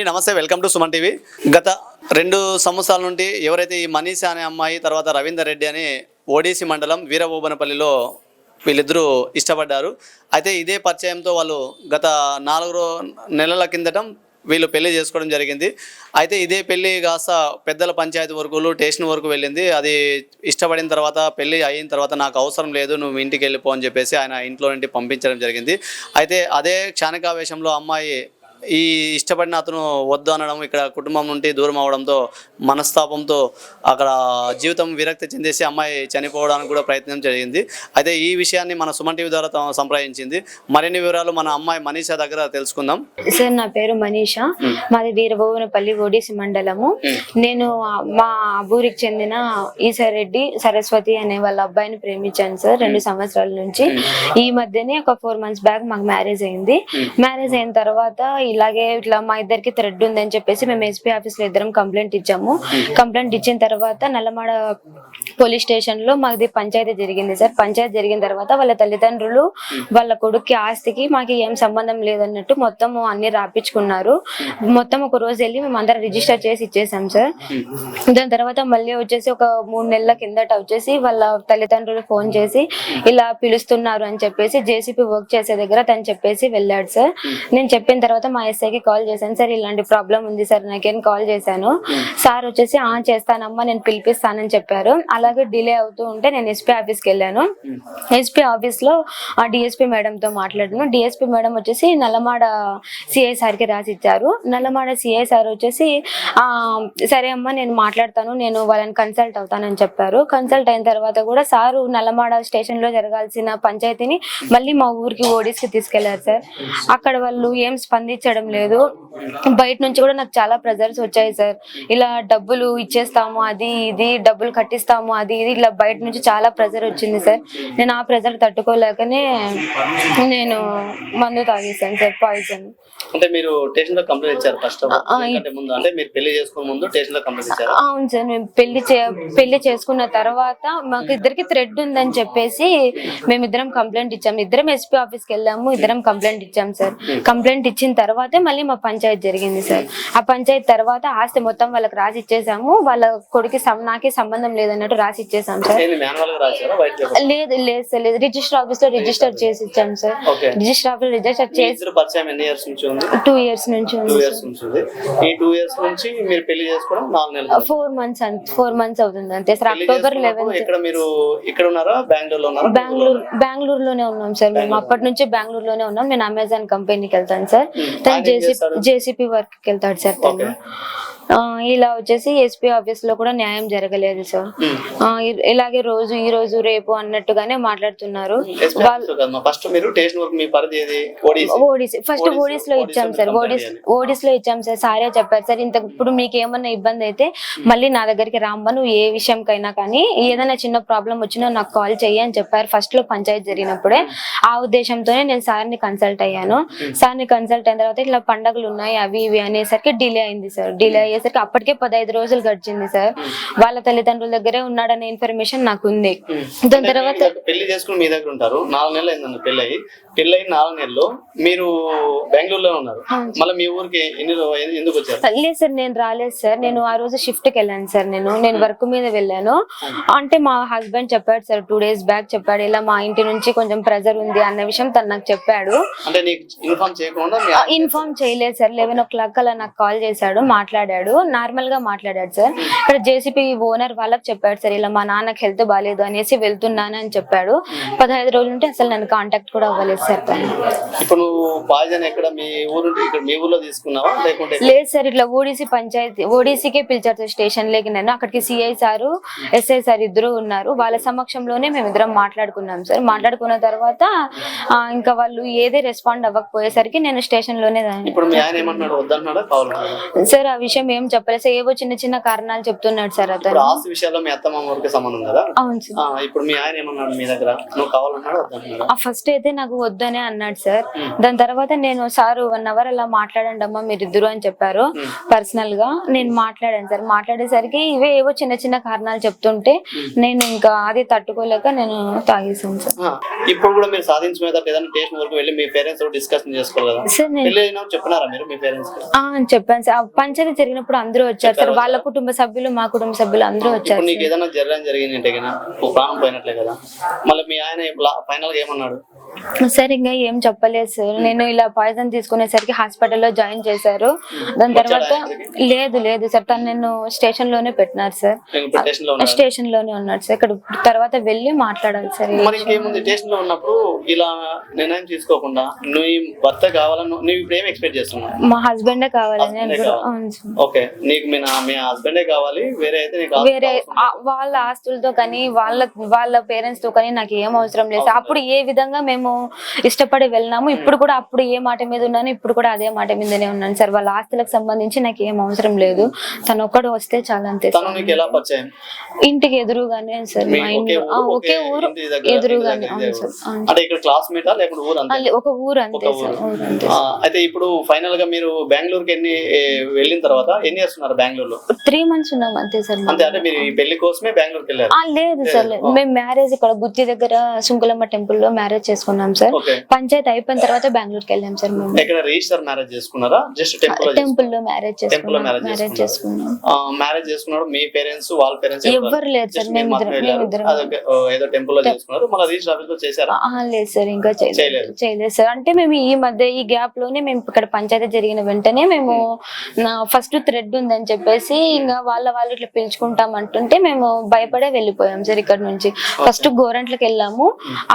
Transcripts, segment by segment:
అండి, నమస్తే. Welcome to Suman TV. గత 2 సంవత్సరాల నుండి ఎవరైతే ఈ మనీషా అనే అమ్మాయి తర్వాత రవీందర్ రెడ్డి అని ఓడిసి మండలం వీరభూపనపల్లిలో వీళ్ళిద్దరూ ఇష్టపడ్డారు. అయితే ఇదే పరిచయంతో వాళ్ళు గత 4 నెలల కిందట వీళ్ళు పెళ్లి చేసుకోవడం జరిగింది. అయితే ఇదే పెళ్లి కాస్త పెద్దల పంచాయతీ వరకు స్టేషన్ వరకు వెళ్ళింది. అది ఇష్టపడిన తర్వాత పెళ్లి అయిన తర్వాత నాకు అవసరం లేదు, నువ్వు ఇంటికి వెళ్ళిపో అని చెప్పేసి ఆయన ఇంట్లో నుండి పంపించడం జరిగింది. అయితే అదే క్షాణికావేశంలో అమ్మాయి ఈ ఇష్టపడిన అతను వద్దు అనడం, ఇక్కడ కుటుంబం నుండి దూరం అవడంతో మనస్తాపంతో అక్కడ జీవితం విరక్తి చెందేసి అమ్మాయి చనిపోవడానికి కూడా ప్రయత్నం జరిగింది. అయితే ఈ విషయాన్ని మన సుమన్ టీవీ ద్వారా సంప్రదించింది. మరిన్ని వివరాలు మన అమ్మాయి మనీషా దగ్గర తెలుసుకుందాం. సార్, నా పేరు మనీషా, మాది వీరభువనపల్లి ఓడిసి మండలము. నేను మా ఊరికి చెందిన ఈశ్వర్ రెడ్డి సరస్వతి అనే వాళ్ళ అబ్బాయిని ప్రేమించాను సార్ 2 సంవత్సరాల నుంచి. ఈ మధ్యనే ఒక 4 months బ్యాక్ మాకు మ్యారేజ్ అయింది. మ్యారేజ్ అయిన తర్వాత ఇలాగే ఇట్లా మా ఇద్దరికి థ్రెడ్ ఉందని చెప్పేసి మేము ఎస్పీ ఆఫీస్ లో ఇద్దరం కంప్లైంట్ ఇచ్చాము. కంప్లైంట్ ఇచ్చిన తర్వాత నల్లమాడ పోలీస్ స్టేషన్ లో మాది పంచాయతీ జరిగింది సార్. పంచాయతీ జరిగిన తర్వాత వాళ్ళ తల్లిదండ్రులు వాళ్ళ కొడుక్కి ఆస్తికి మాకు ఏం సంబంధం లేదన్నట్టు మొత్తం అన్ని రాపించుకున్నారు. మొత్తం ఒక రోజు వెళ్ళి మేము అందరం రిజిస్టర్ చేసి ఇచ్చేసాం సార్. దాని తర్వాత మళ్ళీ వచ్చేసి ఒక 3 నెలల కిందట వచ్చేసి వాళ్ళ తల్లిదండ్రులు ఫోన్ చేసి ఇలా పిలుస్తున్నారు అని చెప్పేసి జేసీపీ వర్క్ చేసే దగ్గర తను చెప్పేసి వెళ్ళాడు సార్. నేను చెప్పిన తర్వాత మా ఎస్ఐకి కాల్ చేశాను. సార్ ఇలాంటి ప్రాబ్లం ఉంది సార్ నాకేం కాల్ చేశాను. సార్ వచ్చేసి చేస్తానమ్మా నేను పిలిపిస్తానని చెప్పారు. అలాగే డిలే అవుతూ ఉంటే నేను ఎస్పీ ఆఫీస్కి వెళ్ళాను. ఎస్పీ ఆఫీస్ లో డిఎస్పీ మేడం తో మాట్లాడాను. డిఎస్పీ మేడం వచ్చేసి నల్లమాడ సిఐ సార్కి రాసి ఇచ్చారు. నల్లమాడ సిఐ సార్ వచ్చేసి సరే అమ్మా నేను మాట్లాడతాను, నేను వాళ్ళని కన్సల్ట్ అవుతానని చెప్పారు. కన్సల్ట్ అయిన తర్వాత కూడా సారు నల్లమాడ స్టేషన్ లో జరగాల్సిన పంచాయతీని మళ్ళీ మా ఊరికి ఓడిస్కి తీసుకెళ్లారు సార్. అక్కడ వాళ్ళు ఏం స్పందించడం లేదు. బయట నుంచి కూడా నాకు చాలా ప్రెజర్స్ వచ్చాయి సార్. ఇలా డబ్బులు ఇచ్చేస్తాము, అది ఇది డబ్బులు కట్టిస్తాము, అది ఇది ఇలా బయట నుంచి చాలా ప్రెజర్ వచ్చింది సార్. నేను ఆ ప్రెజర్ తట్టుకోలేకనే నేను మందు తాగేసాను సార్, పాయిజన్. అంటే మీరు స్టేషన్ లో కంప్లైంట్ ఇచ్చారు ఫస్ట్ ముందు, అంటే మీరు పెళ్లి చేసుకునే ముందు స్టేషన్ లో కంప్లైంట్ ఇచ్చారు? అవును సార్, మేము పెళ్లి చేసుకున్న తర్వాత మాకు ఇద్దరికి థ్రెడ్ ఉందని చెప్పేసి మేమిద్దరం కంప్లైంట్ ఇచ్చాము. ఇద్దరం ఎస్పీ ఆఫీస్కి వెళ్ళాము, ఇద్దరం కంప్లైంట్ ఇచ్చాం సార్. కంప్లైంట్ ఇచ్చిన తర్వాతే మళ్ళీ మా పంచాయతీ జరిగింది సార్. ఆ పంచాయతీ తర్వాత ఆస్తి మొత్తం వాళ్ళకి రాసి ఇచ్చేసాము. వాళ్ళ కొడుకు నాకే సంబంధం లేదన్నట్టు రాసి ఇచ్చేసాం సార్. లేదు లేదు సార్, లేదు, రిజిస్టర్ ఆఫీస్ లో రిజిస్టర్ చేసి ఇచ్చాం సార్. రిజిస్టర్ ఆఫీస్ లో రిజిస్టర్ చేసి 2 years నుంచి ఉంది. ఈ 2 years నుంచి మీరు పెళ్లి చేసుకోవడం 4 నెలలు, 4 months అవుతుంది అంతే సార్. October 11th. ఇక్కడ మీరు ఇక్కడ ఉన్నారా, బెంగళూరులో ఉన్నారా? బెంగళూరులోనే ఉన్నాం సార్. మేము అప్పటి నుంచి బెంగళూరులోనే ఉన్నాం. నేను అమెజాన్ కంపెనీకి వెళ్తాను సార్. తను జేసీపీ వర్క్ కి వెళ్తాడు సార్ తను. ఇలా వచ్చేసి ఎస్పీ ఆఫీస్ లో కూడా న్యాయం జరగలేదు సార్. ఇలాగే ఈ రోజు రేపు అన్నట్టుగానే మాట్లాడుతున్నారు. ఫస్ట్ ఓడిస్ లో ఇచ్చాం సార్. ఓడిస్ లో ఇచ్చాం సార్. సారే చెప్పారు సార్, ఇప్పుడు మీకు ఏమన్నా ఇబ్బంది అయితే మళ్ళీ నా దగ్గరికి రామ్మ, నువ్వు ఏ విషయంకైనా కానీ ఏదైనా చిన్న ప్రాబ్లం వచ్చినా నాకు కాల్ చెయ్యి అని చెప్పారు ఫస్ట్ లో పంచాయతీ జరిగినప్పుడే. ఆ ఉద్దేశంతోనే నేను సార్ని కన్సల్ట్ అయ్యాను. సార్ని కన్సల్ట్ అయిన తర్వాత ఇలా పండుగలు ఉన్నాయి అవి ఇవి అనేసరికి డిలే అయింది సార్. డిలే అయ్యేసరికి అప్పటికే 15 రోజులు గడిచింది సార్. వాళ్ళ తల్లిదండ్రుల దగ్గరే ఉన్నాడనే ఇన్ఫర్మేషన్ నాకు ఉంది. దాని తర్వాత పెళ్లి చేసుకుని మీ దగ్గర ఉంటారు. 4 నెలలు అయిందండి పెళ్ళి 4 నెలలు మీరు బెంగళూరులో ఉన్నారు. మళ్ళీ మీ ఊరికి ఎందుకు వచ్చారు? లేదు సార్, నేను రాలేదు సార్. నేను ఆ రోజు షిఫ్ట్ కి వెళ్ళాను సార్. నేను వర్క్ మీద వెళ్ళాను. అంటే మా హస్బెండ్ చెప్పాడు సార్, 2 days బ్యాక్ చెప్పాడు, ఇలా మా ఇంటి నుంచి కొంచెం ప్రెజర్ ఉంది అన్న విషయం తను నాకు చెప్పాడు. ఇన్ఫార్మ్ చేయలేదు సార్. 11 o'clock అలా నాకు కాల్ చేశాడు, మాట్లాడాడు, నార్మల్ గా మాట్లాడాడు సార్. ఇక్కడ జేసీపీ ఓనర్ వాళ్ళకి చెప్పాడు సార్, ఇలా మా నాన్నకి హెల్త్ బాగాలేదు అనేసి వెళ్తున్నాను అని చెప్పాడు. 15 రోజుల నుండి అసలు నన్ను కాంటాక్ట్ కూడా అవ్వలేదు సార్ తను. ఇప్పుడు పాయిజన్ ఎక్కడ మీ ఊరు ఇక్కడ మీ ఊర్లో తీసుకున్నావా లేకుంటే? లేదు సార్, ఇట్లా ఓడిసి పంచాయతీ ఓడిసికే పిలిచారు సార్ స్టేషన్ లేకి. నేను అక్కడికి సిఐ సారు ఎస్ఐ సార్ ఇద్దరు ఉన్నారు. వాళ్ళ సమక్షంలోనే మేము ఇద్దరం మాట్లాడుకున్నాం సార్. మాట్లాడుకున్న తర్వాత ఇంకా వాళ్ళు ఏదే రెస్పాండ్ అవ్వకపోయేసరికి నేను స్టేషన్ లోనే ఇప్పుడు మీ ఆయన ఏమన్నాడు, వద్దన్నాడా? సార్ ఆ విషయం ఏం చెప్పలేదు సార్, ఏవో చిన్న చిన్న కారణాలు చెప్తున్నాడు సార్ ఇప్పుడు అతను. ఆస్తి విషయాల్లో మీ అత్తమ్మ వరకు సంబంధం కదా. అవును సార్. ఇప్పుడు మీ ఆయన ఏమన్నాడు మీ దగ్గర, నువ్వు కావాలన్నాడు వద్దన్నాడు? ఫస్ట్ అయితే నాకు వద్దనే అన్నాడు సార్. దాని తర్వాత నేను సార్ 1 hour అలా మాట్లాడండి అమ్మా మీరిద్దరు అని చెప్పారు పర్సనల్ గా. నేను మాట్లాడాను సార్. మాట్లాడేసరికి ఇవే ఏవో చిన్న చిన్న కారణాలు చెప్తుంటే నేను ఇంకా అది తట్టుకోలేక నేను తాగేసాను సార్. ఇప్పుడు కూడా మీరు సాధించుకునే ఏదైనా స్టేషన్ వరకు వెళ్ళి మీ పేరెంట్స్ డిస్కషన్ చేసుకోవాలి కదా సార్. నేను చెప్పినారా మీరు మీ పేరెంట్స్? చెప్పాను సార్. పంచాయతీ జరిగినప్పుడు అందరూ వచ్చారు సార్, వాళ్ళ కుటుంబ సభ్యులు మా కుటుంబ సభ్యులు అందరూ వచ్చారు. నీకు ఏదైనా జరిగిందంటే కదా ప్రాణం పోయినట్లే కదా, మళ్ళీ మీ ఆయన ఫైనల్ గా ఏమన్నాడు? సార్ ఇంకా ఏం చెప్పలేదు సార్. నేను ఇలా పాయిజన్ తీసుకునేసరికి హాస్పిటల్లో జాయిన్ చేశారు. దాని తర్వాత లేదు సార్, తను నేను స్టేషన్ లోనే పెట్టినారు సార్. స్టేషన్ లోనే ఉన్నాడు సార్. ఇక్కడ తర్వాత వెళ్ళి మాట్లాడాలి సార్. మరి ఇంకేముంది, స్టేషన్ లో ఉన్నప్పుడు ఇలా నిర్ణయం తీసుకోకుండా నువ్వు భర్త కావాలని నువ్వు ఇప్పుడు ఏం ఎక్స్పెక్ట్ చేస్తున్నావు? మా హస్బెండే కావాలని. ఓకే, నీకు మీ హస్బెండే కావాలి, వేరే అయితే వేరే వాళ్ళ ఆస్తులతో కానీ వాళ్ళ పేరెంట్స్ తో కానీ నాకు ఏం అవసరం లేదు. అప్పుడు ఏ విధంగా మేము ఇష్టపడి వెళ్ళినాము, ఇప్పుడు కూడా అప్పుడు ఏ మాట మీద ఉన్నాను, ఇప్పుడు కూడా అదే మాట మీదనే ఉన్నాను సార్. వాళ్ళ ఆస్తులకు సంబంధించి నాకు ఏం అవసరం లేదు, తను ఒక్కడు వస్తే చాలా అంతే. ఇంటికి ఎదురుగానే సార్, మా ఇంట్లో ఒకే ఊరు ఎదురుగానే. ఒక ఊరు అంతే సార్. అయితే ఇప్పుడు ఫైనల్ గా మీరు బెంగళూరుకి వెళ్ళిన తర్వాత ఎన్ని ఇయర్స్ ఉన్నారు బెంగళూరులో? 3 months ఉన్నాం అంతే సార్. అంటే మీరు పెళ్లి కోసమే బెంగళూరుకి వెళ్ళారు? లేదు సార్, మేము మ్యారేజ్ ఇక్కడ గుత్తి దగ్గర సుంకులమ్మ టెంపుల్ లో మ్యారేజ్ చేసుకున్నాం సార్. పంచాయతీ అయిపోయిన తర్వాత బెంగళూరుకి వెళ్ళాం సార్. మేము ఎక్కడ రిజిస్టర్ మ్యారేజ్ చేసుకున్నారా? జస్ట్ టెంపుల్ లో మ్యారేజ్ చేసుకున్నాం. మ్యారేజ్ చేసుకున్నాడు. మీ పేరెంట్స్ వాళ్ళ పేరెంట్స్ ఎవరు లేదు సార్, మేమిద్దరం. ఏదో టెంపుల్ లో చేసుకున్నారు, మళ్ళీ రిజిస్టర్ ఆఫీస్ లో చేశారా? లేదు సార్, ఇంకా చేయలేదు సార్. అంటే మేము ఈ మధ్య ఈ గ్యాప్ లోనే మేము ఇక్కడ పంచాయతీ జరిగిన వెంటనే మేము ఫస్ట్ థ్రెడ్ ఉందని చెప్పేసి ఇంకా వాళ్ళు ఇట్లా పిలుచుకుంటాం అంటుంటే మేము భయపడే వెళ్ళిపోయాం సార్ ఇక్కడ నుంచి. ఫస్ట్ గోరంట్లకి వెళ్ళాము.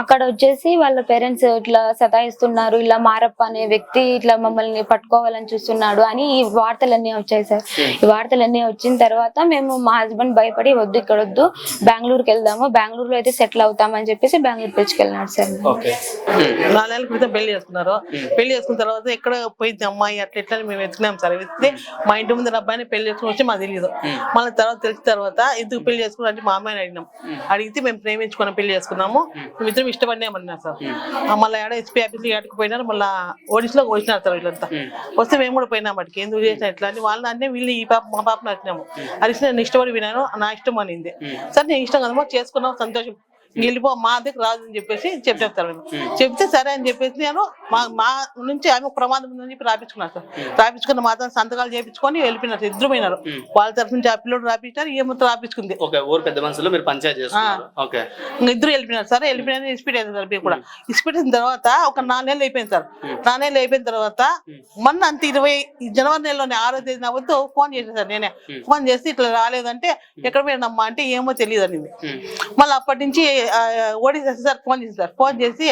అక్కడ వచ్చేసి వాళ్ళ పేరెంట్స్ ఇట్లా సతాయిస్తున్నారు, ఇలా మారప్ప అనే వ్యక్తి ఇట్లా మమ్మల్ని పట్టుకోవాలని చూస్తున్నాడు అని ఈ వార్తలన్నీ వచ్చాయి సార్. ఈ వార్తలన్నీ వచ్చిన తర్వాత మేము మా హస్బెండ్ భయపడి వద్దు ఇక్కడ వద్దు, బెంగళూరుకి వెళ్దాము, బెంగళూరులో అయితే సెటిల్ అవుతామని చెప్పేసి బెంగళూరు తెచ్చుకెళ్ళినాడు సార్. 4 నెలల క్రితం పెళ్లి చేసుకున్నారు. పెళ్లి చేసుకున్న తర్వాత ఎక్కడ పోయింది అమ్మాయి అట్లా ఎట్లా మేము వెతికినాం సార్. వెతికితే మా ఇంటి ముందు అబ్బాయిని పెళ్లి చేసుకుని వచ్చి మాకు తెలియదు. మళ్ళీ తెలిసిన తర్వాత ఎందుకు పెళ్లి చేసుకున్నా అంటే మా అమ్మాయిని అడిగినాం. అడిగితే మేము ప్రేమించుకుని పెళ్లి చేసుకున్నాము, మేము ఇద్దరం ఇష్టపడినామన్నారు సార్. మళ్ళీ ఆడ ఎస్పీ ఆఫీస్కి ఆడుకుపోయినారు. మళ్ళీ ఓడిస్లోకి వచ్చినారు సార్ వీళ్ళంతా. వస్తే మేము కూడా పోయినాం వాటికి, ఎందుకు చేసిన ఇట్లా అని. వాళ్ళని అంటే వీళ్ళు ఈ పాప మా పాపను అడిగినాము. అడిగితే నేను ఇష్టపడి వినాను, నా ఇష్టం అనింది. సరే నేను ఇష్టం కదమ్మా చేసుకున్నాం సంతోషం, వెళ్ళిపో మా దగ్గర రాదు అని చెప్పేసి చెప్పేస్తారు. చెప్తే సరే అని చెప్పేసి నేను మా నుంచి ఆమె ప్రమాదం ఉందని చెప్పి రాపించుకున్నారు సార్. రాపించుకున్న మాత్రం సంతకాలు చేయించుకొని వెళ్ళిపోయినారు. ఇద్దరు పోయినారు. వాళ్ళ తరఫు నుంచి ఆ పిల్లడు రాపించారు, ఏమో రాపించుకుంది. ఇద్దరు వెళ్ళిపోయినారు సార్. వెళ్ళిపోయినా ఇస్పీట్ అయింది సార్. కూడా ఇస్పీట్ అయిన తర్వాత ఒక 4 నెలలు అయిపోయింది సార్. 4 నెలలు అయిపోయిన తర్వాత మొన్న అంత 20 జనవరి నెలలోనే 6వ తేదీ నా వద్దు ఫోన్ చేశాను సార్. నేనే ఫోన్ చేసి ఇట్లా రాలేదంటే ఎక్కడ పోయినమ్మా అంటే ఏమో తెలియదు అనింది. మళ్ళీ అప్పటి నుంచి ఓడిసి సార్ ఫోన్ చేసి సార్. ఫోన్ చేసి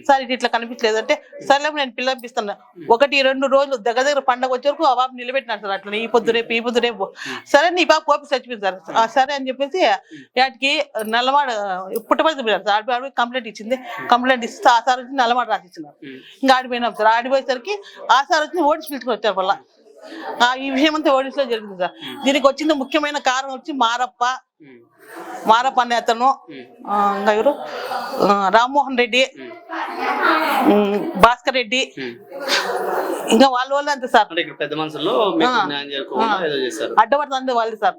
సార్ ఇట్లా కనిపించలేదంటే సర్లే నేను పిల్లపిస్తాను. 1-2 రోజులు దగ్గర పండగ వచ్చే వరకు ఆ బాబు నిలబెట్టినాడు సార్. అట్లా ఈ పొద్దు రేపు సరే నీ బాబు కోపి చచ్చిపోయింది సార్. సరే అని చెప్పేసి వాటికి నల్లమాడ పుట్టపడి సార్. కంప్లైంట్ ఇచ్చింది. కంప్లైంట్ ఇస్తే ఆ సార్ వచ్చి నల్లమాడ రాసిచ్చినారు. ఇంకా ఆడిపోయినాం సార్. ఆడిపోయేసరికి ఆ సార్ వచ్చి ఓడిసి పిలుచుకొని వచ్చారు. మళ్ళీ ఈ విషయం అంతా ఓడిసిలో జరిగింది సార్. దీనికి వచ్చింది ముఖ్యమైన కారణం వచ్చి మారప్ప అనే అతను, ఎవరు రామ్మోహన్ రెడ్డి, భాస్కర్ రెడ్డి, ఇంకా వాళ్ళ అంతే సార్. పెద్ద మనుషుల్లో అడ్డపడుతుంది వాళ్ళు సార్.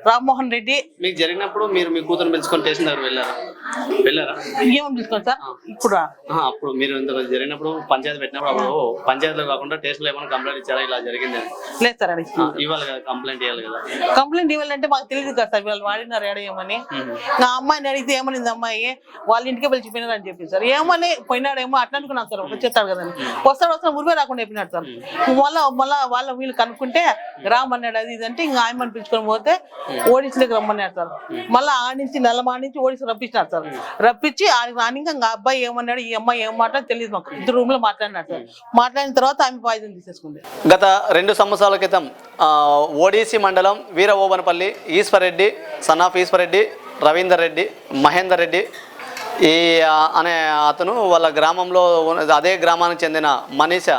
రామ్మోహన్ రెడ్డి మీకు జరిగినప్పుడు మీరు మీ కూతురు పిలుచుకొని స్టేషన్ దగ్గర వెళ్ళారా? ఏమని పిలుచుకోండి సార్. ఇప్పుడు అప్పుడు మీరు జరిగినప్పుడు పంచాయతీ పెట్టినప్పుడు అప్పుడు పంచాయతీలో కాకుండా స్టేషన్ లో ఏమైనా కంప్లైంట్ ఇచ్చారా ఇలా జరిగింది? లేదు సార్. అది ఇవ్వాలి కదా, కంప్లైంట్ ఇవ్వాలి కదా. కంప్లైంట్ ఇవ్వాలంటే మాకు తెలియదు కదా సార్. వాళ్ళు వాడినారు ఏమని. నా అమ్మాయిని అడిగితే ఏమనింది అమ్మాయి వాళ్ళ ఇంటికే పిలిచిపోయినారు అని చెప్పి సార్. ఏమని పోయినాడేమో అట్లా అనుకున్నాను సార్. వచ్చేస్తాడు కదండి, వస్తాడు ఊరిపై రాకుండా చెప్పినాడు సార్. మళ్ళా వాళ్ళ వీళ్ళు కనుక్కుంటే రామన్నాడు అది ఇది అంటే ఇంకా ఆయమ్మని పిలుచుకొని పోతే ఓడిస్లోకి రమ్మన్నాడు సార్. మళ్ళీ ఆడి నుంచి నల్లమాడి నుంచి ఓడిసి రప్పించినారు సార్. రప్పించి ఆడికి రాని ఇంకా అబ్బాయి ఏమన్నాడు ఈ అమ్మాయి ఏం మాట్లాడి తెలియదు మాకు. 2 రూమ్ లో మాట్లాడినాడు సార్. మాట్లాడిన తర్వాత ఆమె పాయిజన్ తీసేసుకుంది. గత 2 సంవత్సరాల క్రితం ఓడిసి మండలం వీరఓబనపల్లి ఈశ్వరెడ్డి, సన్ ఆఫ్ ఈశ్వరెడ్డి, రవీందర్ రెడ్డి, మహేందర్ రెడ్డి అనే అతను వాళ్ళ గ్రామంలో అదే గ్రామానికి చెందిన మనీష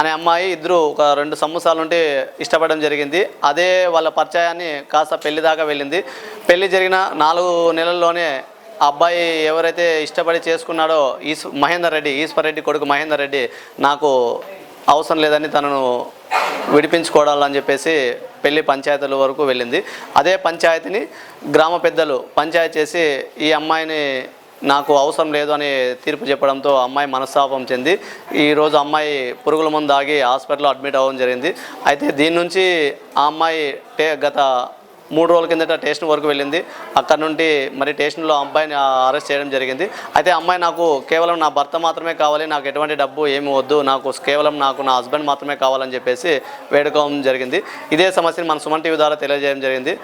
అనే అమ్మాయి ఇద్దరు ఒక 2 సంవత్సరాల నుండి ఇష్టపడడం జరిగింది. అదే వాళ్ళ పరిచయాన్ని కాస్త పెళ్లి దాకా వెళ్ళింది. పెళ్లి జరిగిన 4 నెలల్లోనే ఆ అబ్బాయి ఎవరైతే ఇష్టపడి చేసుకున్నాడో మహేందర్ రెడ్డి, ఈశ్వర్ రెడ్డి కొడుకు మహేందర్ రెడ్డి నాకు అవసరం లేదని తనను విడిపించుకోవాలని చెప్పేసి పెళ్లి పంచాయతీల వరకు వెళ్ళింది. అదే పంచాయతీని గ్రామ పెద్దలు పంచాయతీ చేసి ఈ అమ్మాయిని నాకు అవసరం లేదు అని తీర్పు చెప్పడంతో అమ్మాయి మనస్తాపం చెంది ఈరోజు అమ్మాయి పురుగుల మందు ఆగి హాస్పిటల్లో అడ్మిట్ అవ్వడం జరిగింది. అయితే దీని నుంచి ఆ అమ్మాయి గత 3 రోజుల కిందట స్టేషన్ వరకు వెళ్ళింది. అక్కడ నుండి మరి స్టేషన్లో అబ్బాయిని అరెస్ట్ చేయడం జరిగింది. అయితే అమ్మాయి నాకు కేవలం నా భర్త మాత్రమే కావాలి, నాకు ఎటువంటి డబ్బు ఏమి వద్దు, నాకు కేవలం నా హస్బెండ్ మాత్రమే కావాలని చెప్పేసి వేడుకోవడం జరిగింది. ఇదే సమస్యని మన సుమన్ టీవీ ద్వారా తెలియజేయడం జరిగింది.